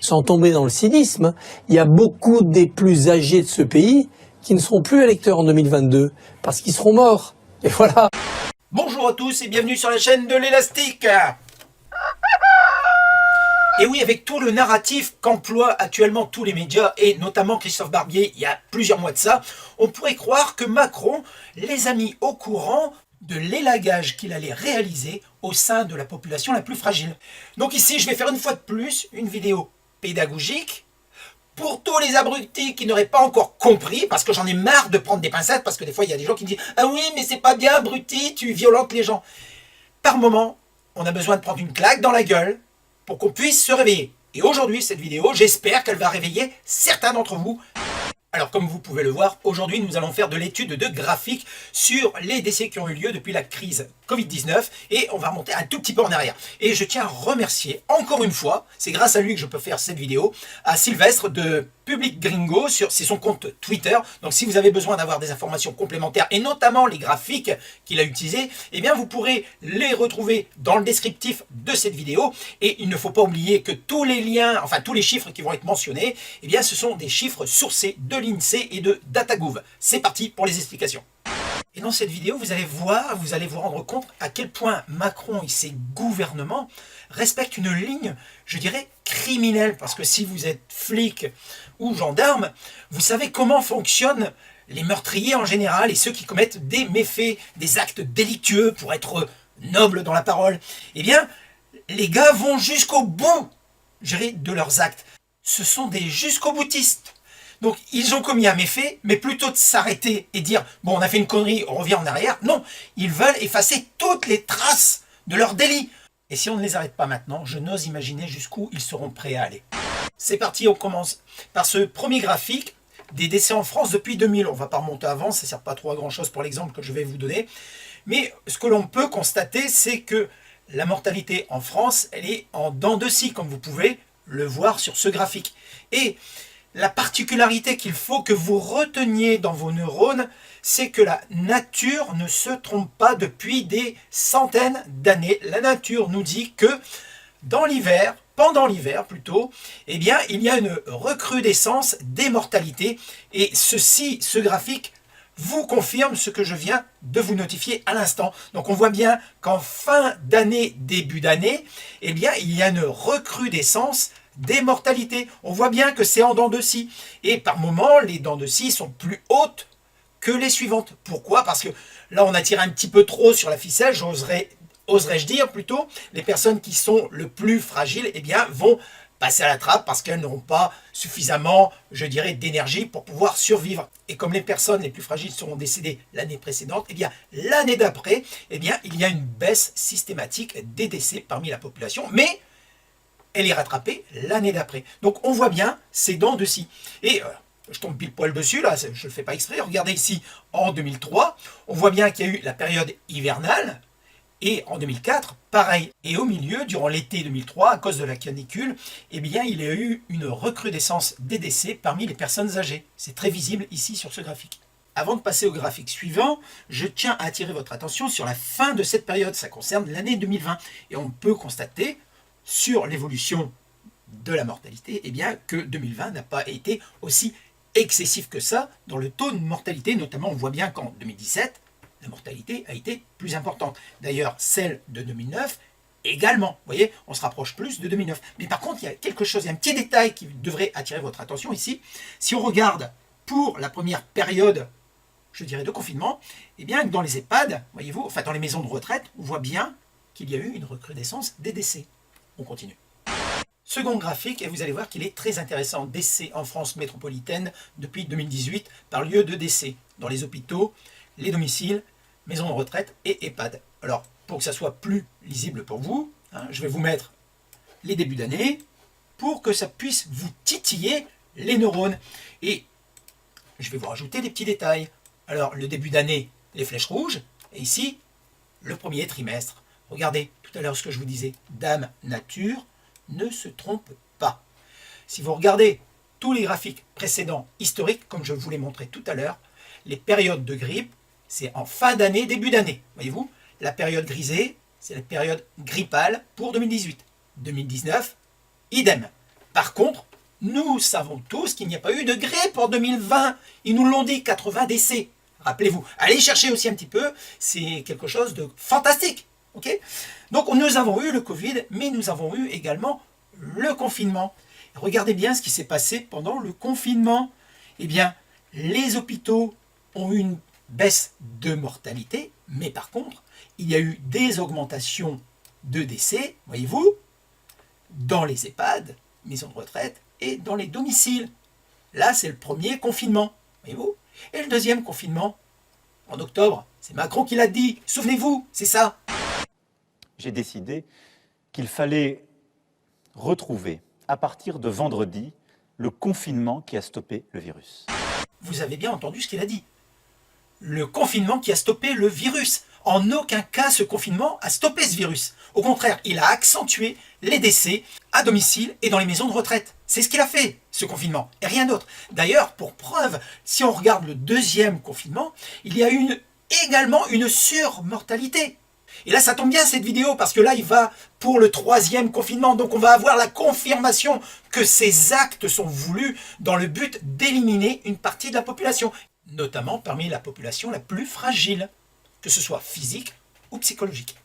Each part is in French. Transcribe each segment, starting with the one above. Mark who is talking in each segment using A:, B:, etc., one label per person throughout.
A: sans tomber dans le cynisme, il y a beaucoup des plus âgés de ce pays qui ne seront plus électeurs en 2022 parce qu'ils seront morts. Et voilà.
B: Bonjour à tous et bienvenue sur la chaîne de l'élastique. Et oui, avec tout le narratif qu'emploient actuellement tous les médias, et notamment Christophe Barbier, il y a plusieurs mois de ça, on pourrait croire que Macron les a mis au courant de l'élagage qu'il allait réaliser au sein de la population la plus fragile. Donc ici, je vais faire une fois de plus une vidéo pédagogique pour tous les abrutis qui n'auraient pas encore compris, parce que j'en ai marre de prendre des pincettes, parce que des fois, il y a des gens qui me disent « Ah oui, mais c'est pas bien, abruti, tu violentes les gens ». Par moment, on a besoin de prendre une claque dans la gueule pour qu'on puisse se réveiller. Et aujourd'hui, cette vidéo, j'espère qu'elle va réveiller certains d'entre vous. Alors, comme vous pouvez le voir, aujourd'hui, nous allons faire de l'étude de graphiques sur les décès qui ont eu lieu depuis la crise Covid-19 et on va remonter un tout petit peu en arrière. Et je tiens à remercier, encore une fois, c'est grâce à lui que je peux faire cette vidéo, à Sylvestre de Public Gringo, c'est son compte Twitter. Donc, si vous avez besoin d'avoir des informations complémentaires et notamment les graphiques qu'il a utilisés, eh bien, vous pourrez les retrouver dans le descriptif de cette vidéo. Et il ne faut pas oublier que tous les liens, enfin tous les chiffres qui vont être mentionnés, eh bien, ce sont des chiffres sourcés de l'INSEE et de Datagouv. C'est parti pour les explications. Et dans cette vidéo, vous allez vous rendre compte à quel point Macron et ses gouvernements respectent une ligne, je dirais, criminelle. Parce que si vous êtes flic ou gendarme, vous savez comment fonctionnent les meurtriers en général et ceux qui commettent des méfaits, des actes délictueux pour être nobles dans la parole. Eh bien, les gars vont jusqu'au bout, je dirais, de leurs actes. Ce sont des jusqu'au-boutistes. Donc, ils ont commis un méfait, mais plutôt de s'arrêter et dire « Bon, on a fait une connerie, on revient en arrière ». Non, ils veulent effacer toutes les traces de leur délit. Et si on ne les arrête pas maintenant, je n'ose imaginer jusqu'où ils seront prêts à aller. C'est parti, on commence par ce premier graphique des décès en France depuis 2000. On ne va pas remonter avant, ça ne sert pas trop à grand chose pour l'exemple que je vais vous donner. Mais ce que l'on peut constater, c'est que la mortalité en France, elle est en dents de scie, comme vous pouvez le voir sur ce graphique. Et la particularité qu'il faut que vous reteniez dans vos neurones, c'est que la nature ne se trompe pas depuis des centaines d'années. La nature nous dit que dans l'hiver, pendant l'hiver plutôt, eh bien, il y a une recrudescence des mortalités. Et ce graphique, vous confirme ce que je viens de vous notifier à l'instant. Donc on voit bien qu'en fin d'année, début d'année, eh bien, il y a une recrudescence des mortalités. On voit bien que c'est en dents de scie. Et par moments, les dents de scie sont plus hautes que les suivantes. Pourquoi? Parce que là, on a tiré un petit peu trop sur la ficelle, oserais-je dire plutôt. Les personnes qui sont le plus fragiles, eh bien, vont passer à la trappe parce qu'elles n'auront pas suffisamment, je dirais, d'énergie pour pouvoir survivre. Et comme les personnes les plus fragiles seront décédées l'année précédente, eh bien, l'année d'après, eh bien, il y a une baisse systématique des décès parmi la population. Mais elle est rattrapée l'année d'après. Donc on voit bien ces dents de scie. Et je tombe pile poil dessus, là, je ne le fais pas exprès. Regardez ici, en 2003, on voit bien qu'il y a eu la période hivernale, et en 2004, pareil. Et au milieu, durant l'été 2003, à cause de la canicule, eh bien, il y a eu une recrudescence des décès parmi les personnes âgées. C'est très visible ici sur ce graphique. Avant de passer au graphique suivant, je tiens à attirer votre attention sur la fin de cette période. Ça concerne l'année 2020. Et on peut constater sur l'évolution de la mortalité, eh bien, que 2020 n'a pas été aussi excessif que ça dans le taux de mortalité. Notamment, on voit bien qu'en 2017, la mortalité a été plus importante. D'ailleurs, celle de 2009 également. Vous voyez, on se rapproche plus de 2009. Mais par contre, il y a quelque chose, il y a un petit détail qui devrait attirer votre attention ici. Si on regarde pour la première période, je dirais, de confinement, eh bien, dans les EHPAD, voyez-vous, enfin dans les maisons de retraite, on voit bien qu'il y a eu une recrudescence des décès. On continue. Second graphique, et vous allez voir qu'il est très intéressant. Décès en France métropolitaine depuis 2018 par lieu de décès dans les hôpitaux, les domiciles, maisons de retraite et EHPAD. Alors, pour que ça soit plus lisible pour vous, je vais vous mettre les débuts d'année pour que ça puisse vous titiller les neurones. Et je vais vous rajouter des petits détails. Alors, le début d'année, les flèches rouges, et ici, le premier trimestre. Regardez, tout à l'heure ce que je vous disais, Dame Nature ne se trompe pas. Si vous regardez tous les graphiques précédents historiques, comme je vous l'ai montré tout à l'heure, les périodes de grippe, c'est en fin d'année, début d'année. Voyez-vous, la période grisée, c'est la période grippale pour 2018. 2019, idem. Par contre, nous savons tous qu'il n'y a pas eu de grippe en 2020. Ils nous l'ont dit, 80 décès. Rappelez-vous. Allez chercher aussi un petit peu, c'est quelque chose de fantastique. Okay, donc nous avons eu le Covid, mais nous avons eu également le confinement. Regardez bien ce qui s'est passé pendant le confinement. Eh bien, les hôpitaux ont eu une baisse de mortalité, mais par contre, il y a eu des augmentations de décès, voyez-vous, dans les EHPAD, maisons de retraite, et dans les domiciles. Là, c'est le premier confinement, voyez-vous. Et le deuxième confinement, en octobre, c'est Macron qui l'a dit. Souvenez-vous, c'est ça.
C: J'ai décidé qu'il fallait retrouver, à partir de vendredi, le confinement qui a stoppé le virus.
B: Vous avez bien entendu ce qu'il a dit. Le confinement qui a stoppé le virus. En aucun cas, ce confinement a stoppé ce virus. Au contraire, il a accentué les décès à domicile et dans les maisons de retraite. C'est ce qu'il a fait, ce confinement, et rien d'autre. D'ailleurs, pour preuve, si on regarde le deuxième confinement, il y a également une surmortalité. Et là, ça tombe bien cette vidéo, parce que là, il va pour le troisième confinement. Donc, on va avoir la confirmation que ces actes sont voulus dans le but d'éliminer une partie de la population, notamment parmi la population la plus fragile, que ce soit physique ou psychologique.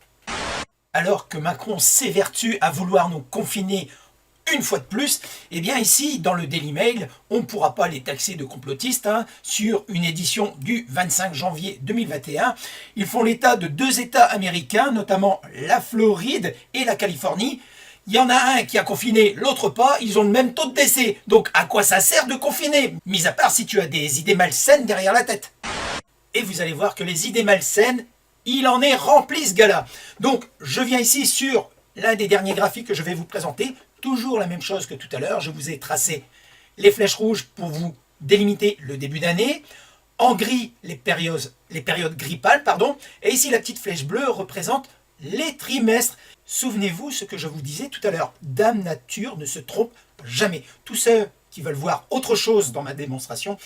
B: Alors que Macron s'évertue à vouloir nous confiner une fois de plus, eh bien ici, dans le Daily Mail, on ne pourra pas les taxer de complotistes sur une édition du 25 janvier 2021. Ils font l'état de 2 États américains, notamment la Floride et la Californie. Il y en a un qui a confiné, l'autre pas, ils ont le même taux de décès. Donc à quoi ça sert de confiner? Mis à part si tu as des idées malsaines derrière la tête. Et vous allez voir que les idées malsaines, il en est rempli ce gars-là. Donc je viens ici sur l'un des derniers graphiques que je vais vous présenter. Toujours la même chose que tout à l'heure, je vous ai tracé les flèches rouges pour vous délimiter le début d'année. En gris, les périodes grippales, pardon. Et ici, la petite flèche bleue représente les trimestres. Souvenez-vous ce que je vous disais tout à l'heure. Dame Nature ne se trompe jamais. Tous ceux qui veulent voir autre chose dans ma démonstration,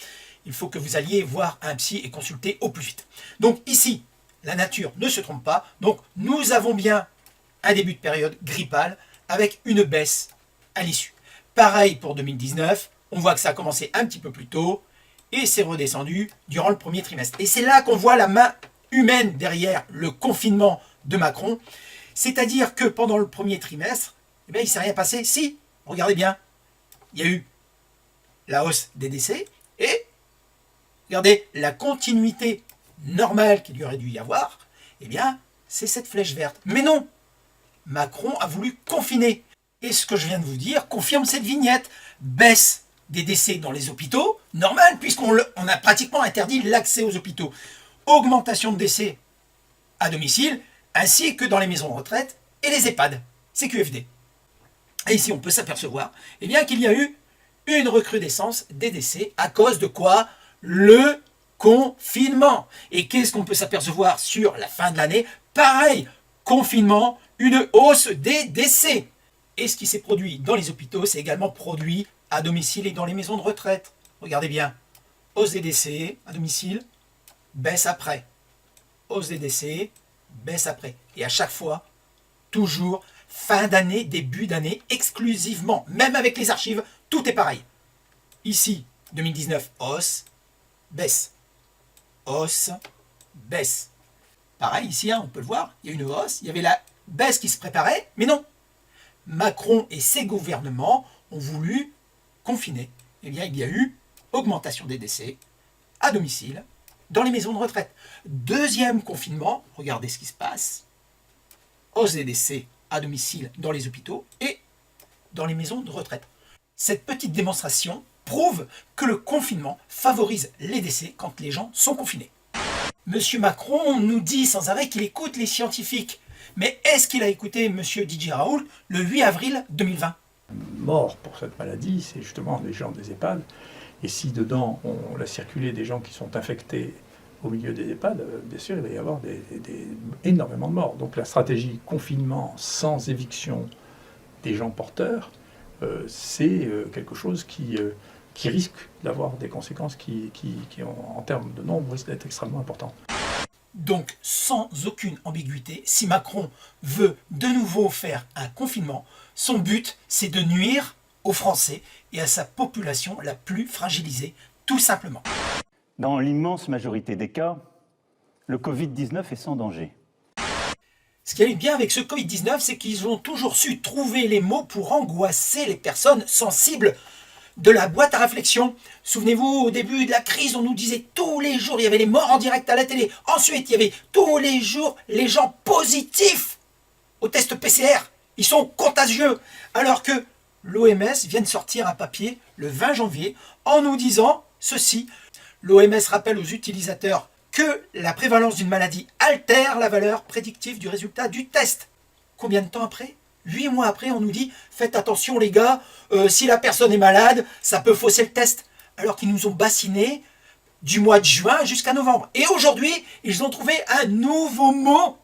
B: il faut que vous alliez voir un psy et consulter au plus vite. Donc ici, la nature ne se trompe pas. Donc nous avons bien un début de période grippale avec une baisse à l'issue. Pareil pour 2019, on voit que ça a commencé un petit peu plus tôt et c'est redescendu durant le premier trimestre. Et c'est là qu'on voit la main humaine derrière le confinement de Macron. C'est-à-dire que pendant le premier trimestre, eh bien, il ne s'est rien passé. Si, regardez bien, il y a eu la hausse des décès et regardez la continuité normale qu'il y aurait dû y avoir, eh bien, c'est cette flèche verte. Mais non, Macron a voulu confiner. Et ce que je viens de vous dire confirme cette vignette. Baisse des décès dans les hôpitaux, normal, puisqu'on a pratiquement interdit l'accès aux hôpitaux. Augmentation de décès à domicile, ainsi que dans les maisons de retraite et les EHPAD, CQFD. Et ici, on peut s'apercevoir eh bien, qu'il y a eu une recrudescence des décès à cause de quoi? Le confinement. Et qu'est-ce qu'on peut s'apercevoir sur la fin de l'année? Pareil, confinement, une hausse des décès. Et ce qui s'est produit dans les hôpitaux, c'est également produit à domicile et dans les maisons de retraite. Regardez bien, hausse des décès à domicile, baisse après. Hausse des décès, baisse après. Et à chaque fois, toujours fin d'année, début d'année, exclusivement. Même avec les archives, tout est pareil. Ici, 2019, hausse, baisse. Hausse, baisse. Pareil ici, on peut le voir, il y a une hausse, il y avait la baisse qui se préparait, mais non. Macron et ses gouvernements ont voulu confiner. Eh bien, il y a eu augmentation des décès à domicile dans les maisons de retraite. Deuxième confinement, regardez ce qui se passe. Hausse des décès à domicile dans les hôpitaux et dans les maisons de retraite. Cette petite démonstration prouve que le confinement favorise les décès quand les gens sont confinés. Monsieur Macron nous dit sans arrêt qu'il écoute les scientifiques. Mais est-ce qu'il a écouté Monsieur Didier Raoult le 8 avril 2020?
D: Mort pour cette maladie, c'est justement les gens des EHPAD. Et si dedans on laisse circuler des gens qui sont infectés au milieu des EHPAD, bien sûr il va y avoir énormément de morts. Donc la stratégie confinement sans éviction des gens porteurs, c'est quelque chose qui risque d'avoir des conséquences qui en termes de nombre, risquent d'être extrêmement importantes.
B: Donc, sans aucune ambiguïté, si Macron veut de nouveau faire un confinement, son but, c'est de nuire aux Français et à sa population la plus fragilisée, tout simplement.
C: Dans l'immense majorité des cas, le Covid-19 est sans danger.
B: Ce qui est bien avec ce Covid-19, c'est qu'ils ont toujours su trouver les mots pour angoisser les personnes sensibles de la boîte à réflexion. Souvenez-vous, au début de la crise, on nous disait tous les jours, il y avait les morts en direct à la télé. Ensuite, il y avait tous les jours les gens positifs au test PCR. Ils sont contagieux. Alors que l'OMS vient de sortir un papier le 20 janvier en nous disant ceci. L'OMS rappelle aux utilisateurs que la prévalence d'une maladie altère la valeur prédictive du résultat du test. Combien de temps après ? 8 mois après, on nous dit « Faites attention les gars, si la personne est malade, ça peut fausser le test. » Alors qu'ils nous ont bassinés du mois de juin jusqu'à novembre. Et aujourd'hui, ils ont trouvé un nouveau mot.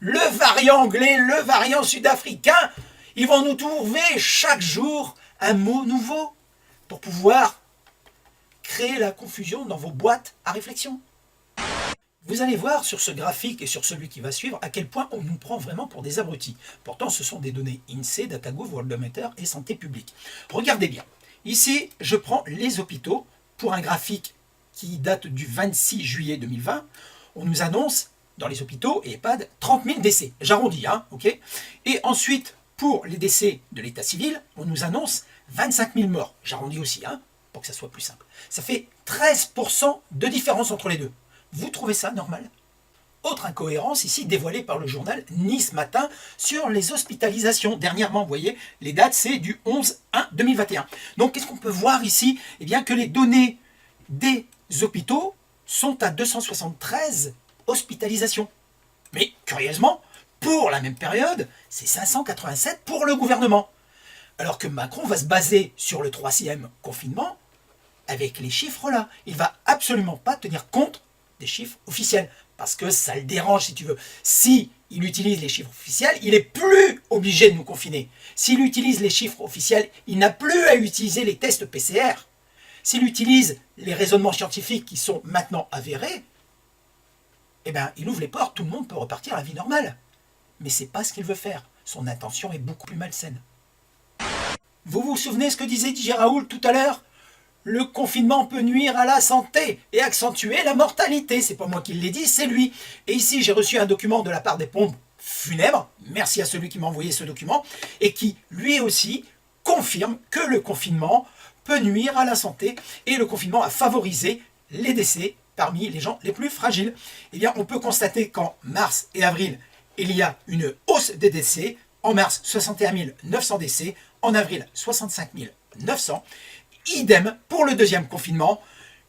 B: Le variant anglais, le variant sud-africain. Ils vont nous trouver chaque jour un mot nouveau pour pouvoir créer la confusion dans vos boîtes à réflexion. Vous allez voir sur ce graphique et sur celui qui va suivre à quel point on nous prend vraiment pour des abrutis. Pourtant, ce sont des données INSEE, DataGouv, Worldometer et Santé publique. Regardez bien. Ici, je prends les hôpitaux pour un graphique qui date du 26 juillet 2020. On nous annonce, dans les hôpitaux et EHPAD, 30 000 décès. J'arrondis, hein, ok. Et ensuite, pour les décès de l'état civil, on nous annonce 25 000 morts. J'arrondis aussi, hein, pour que ça soit plus simple. Ça fait 13% de différence entre les deux. Vous trouvez ça normal ? Autre incohérence ici dévoilée par le journal Nice Matin sur les hospitalisations. Dernièrement, vous voyez, les dates c'est du 11/1/2021. Donc qu'est-ce qu'on peut voir ici ? Eh bien que les données des hôpitaux sont à 273 hospitalisations. Mais curieusement, pour la même période, c'est 587 pour le gouvernement. Alors que Macron va se baser sur le 3e confinement avec les chiffres là. Il ne va absolument pas tenir compte des chiffres officiels, parce que ça le dérange si tu veux. Si il utilise les chiffres officiels, il est plus obligé de nous confiner. S'il utilise les chiffres officiels, il n'a plus à utiliser les tests PCR. S'il utilise les raisonnements scientifiques qui sont maintenant avérés, eh bien, il ouvre les portes, tout le monde peut repartir à la vie normale. Mais c'est pas ce qu'il veut faire. Son intention est beaucoup plus malsaine. Vous vous souvenez ce que disait Didier Raoult tout à l'heure ? Le confinement peut nuire à la santé et accentuer la mortalité. C'est pas moi qui l'ai dit, c'est lui. Et ici, j'ai reçu un document de la part des pompes funèbres. Merci à celui qui m'a envoyé ce document. Et qui, lui aussi, confirme que le confinement peut nuire à la santé. Et le confinement a favorisé les décès parmi les gens les plus fragiles. Eh bien, on peut constater qu'en mars et avril, il y a une hausse des décès. En mars, 61 900 décès. En avril, 65 900. Idem pour le deuxième confinement,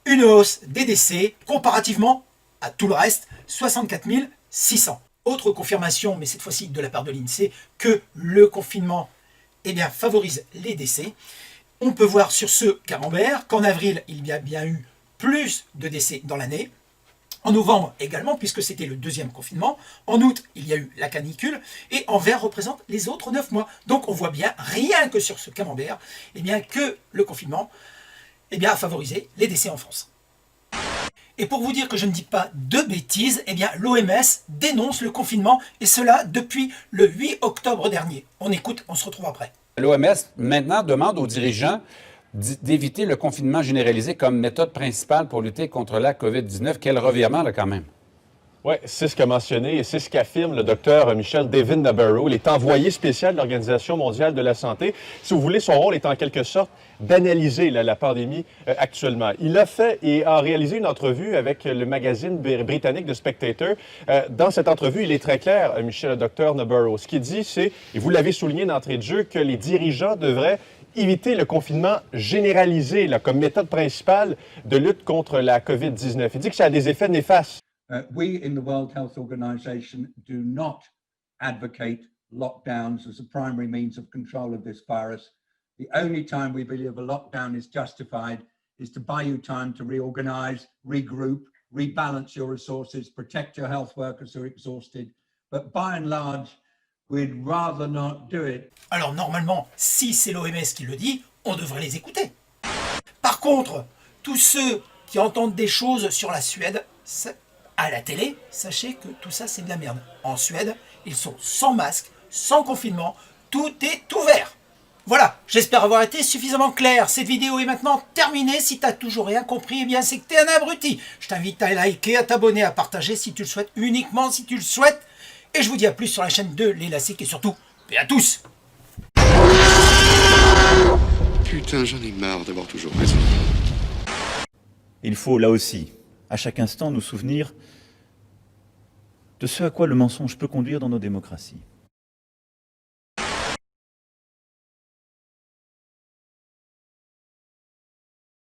B: une hausse des décès comparativement à tout le reste, 64 600. Autre confirmation, mais cette fois-ci de la part de l'INSEE, que le confinement favorise les décès. On peut voir sur ce camembert qu'en avril, il y a bien eu plus de décès dans l'année. En novembre également, puisque c'était le deuxième confinement. En août, il y a eu la canicule. Et en vert représente les autres 9 mois. Donc on voit bien, rien que sur ce camembert, que le confinement a favorisé les décès en France. Et pour vous dire que je ne dis pas de bêtises, l'OMS dénonce le confinement, et cela depuis le 8 octobre dernier. On écoute, on se retrouve après.
E: L'OMS maintenant demande aux dirigeants d'éviter le confinement généralisé comme méthode principale pour lutter contre la COVID-19. Quel revirement, là, quand même.
F: Oui, c'est ce qu'a mentionné et c'est ce qu'affirme le docteur Michel David Nabarro. Il est envoyé spécial de l'Organisation mondiale de la santé. Si vous voulez, son rôle est en quelque sorte d'analyser la pandémie actuellement. Il a fait et a réalisé une entrevue avec le magazine britannique The Spectator. Dans cette entrevue, il est très clair, Michel, le docteur Nabarro. Ce qu'il dit, c'est, et vous l'avez souligné d'entrée de jeu, que les dirigeants devraient éviter le confinement généralisé comme méthode principale de lutte contre la COVID-19. Il dit que ça a des effets néfastes.
G: We in the World Health Organization do not advocate lockdowns as a primary means of control of this virus. The only time we believe a lockdown is justified is to buy you time to reorganize, regroup, rebalance your resources, protect your health workers who are exhausted. But by and large, we'd rather not do it.
B: Alors normalement, si c'est l'OMS qui le dit, on devrait les écouter. Par contre, tous ceux qui entendent des choses sur la Suède, à la télé, sachez que tout ça c'est de la merde. En Suède, ils sont sans masque, sans confinement, tout est ouvert. Voilà, j'espère avoir été suffisamment clair. Cette vidéo est maintenant terminée. Si t'as toujours rien compris, eh bien c'est que t'es un abruti. Je t'invite à liker, à t'abonner, à partager si tu le souhaites, uniquement si tu le souhaites. Et je vous dis à plus sur la chaîne de l'Élastique et surtout, paix à tous.
H: Putain, j'en ai marre d'avoir toujours raison.
C: Il faut là aussi, à chaque instant, nous souvenir de ce à quoi le mensonge peut conduire dans nos démocraties.